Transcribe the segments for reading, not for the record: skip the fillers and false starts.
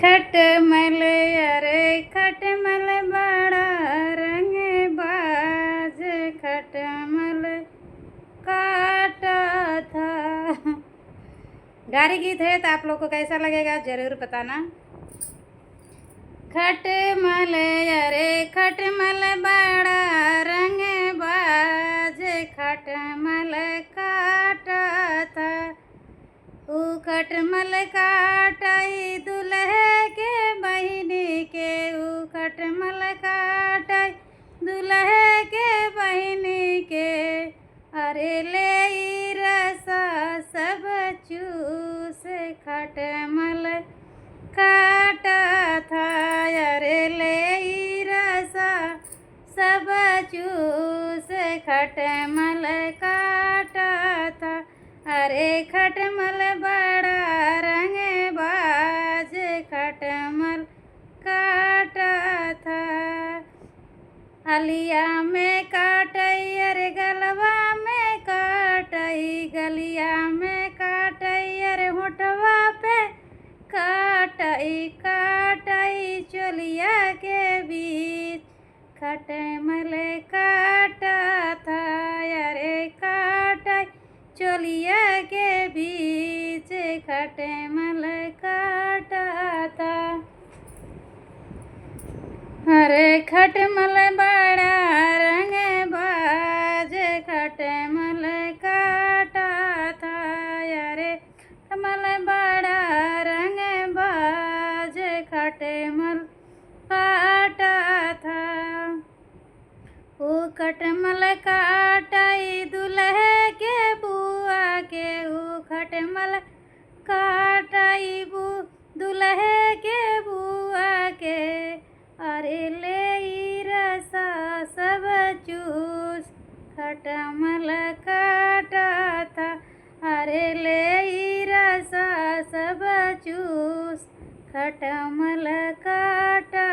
खटमल अरे खटमल बड़ा रंग बाज, खटमल काटा था। गारी गीत है तो आप लोग को कैसा लगेगा ज़रूर बताना। खटमल अरे खटमल बड़ा रंग बाज, खटमल काटा था। ऊ खटमल काटाई दुल्हे के बहिनी के, ऊ खटमल काटाई दुल्हे के बहिनी के। अरे ले ई रसा सब चूस, खटमल काटा था। अरे ले ई रसा सब चूस, खटमल काटा था। अरे खटमल बड़ा रंग बाज, खटमल काटा था। अलिया में काटई अरे गलवा में काटई, गलिया में काटई अरे होठवा पे काटई, काटई चोलिया के बीच, खटमल काटा था। अरे काटई चोलिया के बीच, खटमल काटा था। अरे खटमल बड़ा रंग बाज, खटमल काटा था। अरे खटमल बड़ा रंग बाज, खटमल काटा था। ऊ खटमल काटाई दुल्हे के बुआ के, ऊ खटमल काटाई दुल्हे के बुआ के। अरे ले ई रसा सब चूस, खटमल काटा था। अरे ले ई रसा सब चूस, खटमल काटा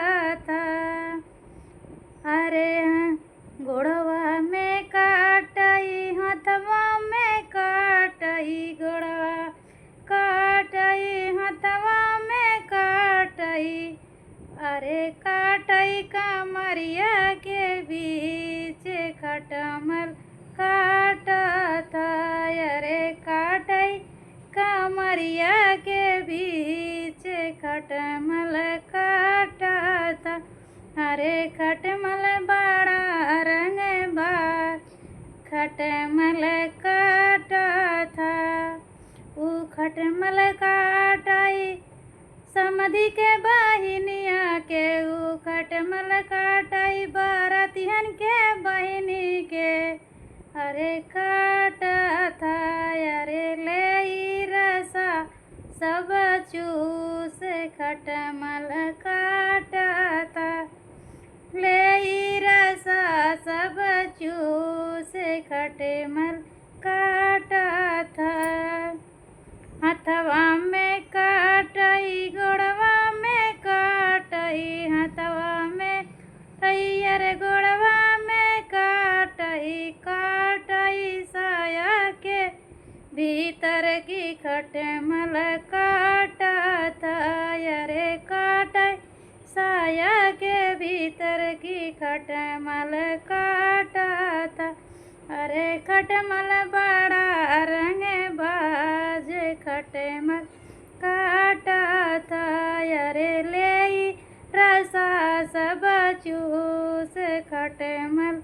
था। अरे गोड़वा में काटई हथवा में काटई, गोड़वा काटई हथवा में काटई। अरे काटई कमरिया के बीच, खटमल काटा था। अरे काटई कमरिया के बीच, खटमल काटा था। अरे खटमल बड़ा रंग बाज, खटमल काटा था। ऊ खटमल काटाई समधि के बहिनिया के, ऊ खटमल काटाई बारातिहन के बहिनी के। अरे काटा था। अरे ले ई रसा सब चूस, खटमल काटा था। ले ई रसा सब चूस, खटमल काटा था। हथवा में काटई गोड़वा में काटई, हथवा में तैयर गोड़वा में काटई, काटई साया के भीतर की, खटमल काटा था। अरे काटई साया के भीतर की, खटमल काटा था। अरे खटमल बड़ा रंग बाज, खटमल काटा था। अरे ले ई रसा सब चूस, खटमल